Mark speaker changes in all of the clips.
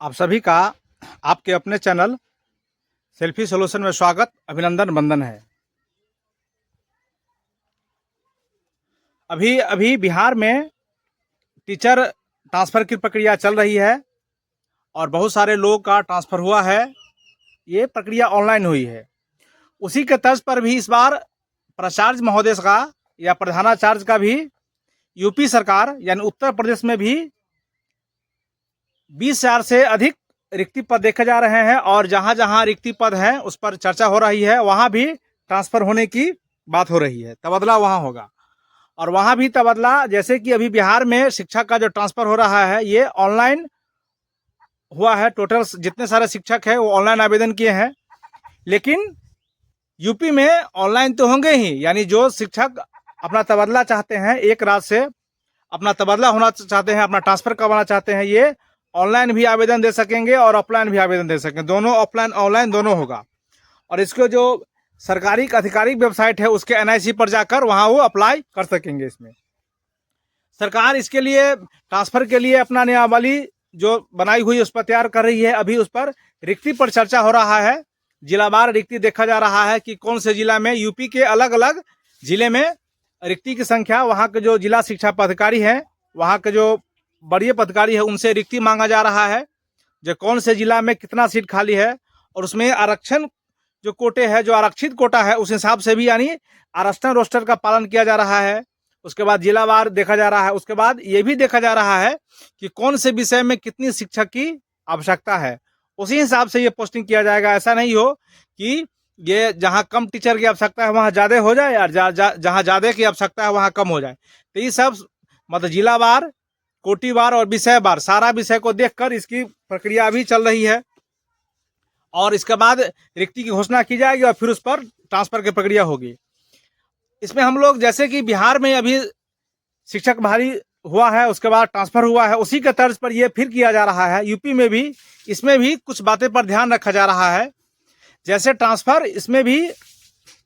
Speaker 1: आप सभी का आपके अपने चैनल सेल्फी सॉल्यूशन में स्वागत, अभिनंदन, वंदन है। अभी अभी बिहार में टीचर ट्रांसफ़र की प्रक्रिया चल रही है और बहुत सारे लोगों का ट्रांसफ़र हुआ है। ये प्रक्रिया ऑनलाइन हुई है। उसी के तर्ज पर भी इस बार प्राचार्य महोदय का या प्रधानाचार्य का भी यूपी सरकार यानी उत्तर प्रदेश में भी 20,000 से अधिक रिक्ति पद देखे जा रहे हैं और जहां जहां रिक्ति पद हैं उस पर चर्चा हो रही है। वहां भी ट्रांसफ़र होने की बात हो रही है, तबादला वहां होगा। और वहां भी तबादला, जैसे कि अभी बिहार में शिक्षक का जो ट्रांसफ़र हो रहा है ये ऑनलाइन हुआ है। टोटल जितने सारे शिक्षक हैं वो ऑनलाइन आवेदन किए हैं, लेकिन यूपी में ऑनलाइन तो होंगे ही, यानी जो शिक्षक अपना तबादला चाहते हैं, एक राज्य से अपना तबादला होना चाहते हैं, अपना ट्रांसफ़र करवाना चाहते हैं, ये ऑनलाइन भी आवेदन दे सकेंगे और ऑफलाइन भी आवेदन दे सकेंगे। दोनों ऑफलाइन ऑनलाइन दोनों होगा। और इसको जो सरकारी आधिकारिक वेबसाइट है उसके NIC पर जाकर वहां वो अप्लाई कर सकेंगे। इसमें सरकार इसके लिए ट्रांसफ़र के लिए अपना नियमावली जो बनाई हुई उस पर तैयार कर रही है। अभी उस पर रिक्ति पर चर्चा हो रहा है। जिलावार रिक्ति देखा जा रहा है कि कौन से जिला में, यूपी के अलग अलग जिले में रिक्ति की संख्या, वहाँ के जो जिला शिक्षा पदाधिकारी हैं, वहाँ के जो बड़े पदाधिकारी है, उनसे रिक्ति मांगा जा रहा है जो कौन से जिला में कितना सीट खाली है। और उसमें आरक्षण जो कोटे है, जो आरक्षित कोटा है, उस हिसाब से भी यानी आरक्षण रोस्टर का पालन किया जा रहा है। उसके बाद जिलावार देखा जा रहा है। उसके बाद ये भी देखा जा रहा है कि कौन से विषय में कितनी शिक्षक की आवश्यकता है, उसी हिसाब से ये पोस्टिंग किया जाएगा। ऐसा नहीं हो कि ये जहाँ कम टीचर की आवश्यकता है वहाँ ज़्यादा हो जाए और जहाँ ज़्यादा की आवश्यकता है वहाँ कम हो जाए। तो ये सब मतलब जिलावार, कोटिवार और विषयवार सारा विषय को देखकर इसकी प्रक्रिया अभी चल रही है। और इसके बाद रिक्ति की घोषणा की जाएगी और फिर उस पर ट्रांसफ़र की प्रक्रिया होगी। इसमें हम लोग, जैसे कि बिहार में अभी शिक्षक भारी हुआ है, उसके बाद ट्रांसफ़र हुआ है, उसी के तर्ज पर ये फिर किया जा रहा है। यूपी में भी इसमें भी कुछ बातें पर ध्यान रखा जा रहा है। जैसे ट्रांसफ़र, इसमें भी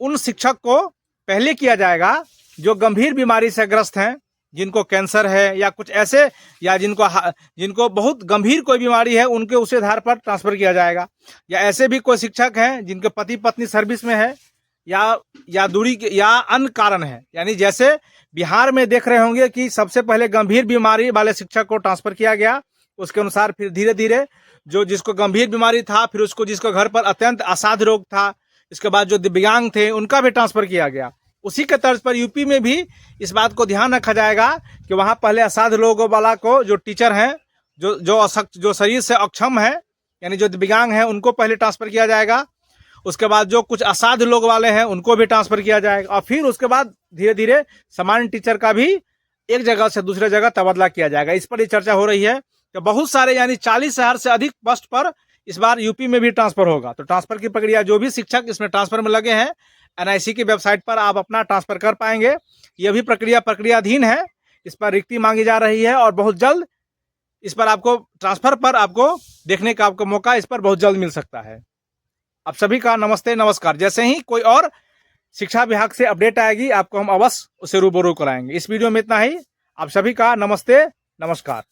Speaker 1: उन शिक्षक को पहले किया जाएगा जो गंभीर बीमारी से ग्रस्त हैं, जिनको कैंसर है या कुछ ऐसे, या जिनको बहुत गंभीर कोई बीमारी है, उनके उस आधार पर ट्रांसफ़र किया जाएगा। या ऐसे भी कोई शिक्षक हैं जिनके पति पत्नी सर्विस में है या दूरी के या अन्य कारण है। यानी जैसे बिहार में देख रहे होंगे कि सबसे पहले गंभीर बीमारी वाले शिक्षक को ट्रांसफ़र किया गया, उसके अनुसार फिर धीरे धीरे जिसको गंभीर बीमारी था, फिर उसको जिसको घर पर अत्यंत असाध्य रोग था, इसके बाद जो दिव्यांग थे उनका भी ट्रांसफ़र किया गया। उसी के तर्ज पर यूपी में भी इस बात को ध्यान रखा जाएगा कि वहाँ पहले असाध्य लोगों वाला को, जो टीचर हैं, जो शरीर से अक्षम है, यानी जो दिव्यांग हैं, उनको पहले ट्रांसफ़र किया जाएगा। उसके बाद जो कुछ असाध्य लोग वाले हैं उनको भी ट्रांसफ़र किया जाएगा। और फिर उसके बाद धीरे धीरे सामान्य टीचर का भी एक जगह से दूसरे जगह तबादला किया जाएगा। इस पर ये चर्चा हो रही है कि बहुत सारे यानी 40,000 से अधिक पोस्ट पर इस बार यूपी में भी ट्रांसफ़र होगा। तो ट्रांसफ़र की प्रक्रिया, जो भी शिक्षक इसमें ट्रांसफ़र में लगे हैं, NIC की वेबसाइट पर आप अपना ट्रांसफ़र कर पाएंगे। यह भी प्रक्रियाधीन है। इस पर रिक्ति मांगी जा रही है और बहुत जल्द इस पर आपको ट्रांसफ़र पर आपको देखने का आपको मौका इस पर बहुत जल्द मिल सकता है। आप सभी का नमस्ते, नमस्कार। जैसे ही कोई और शिक्षा विभाग से अपडेट आएगी आपको हम अवश्य उसे रूबरू कराएंगे। इस वीडियो में इतना ही। आप सभी का नमस्ते, नमस्कार।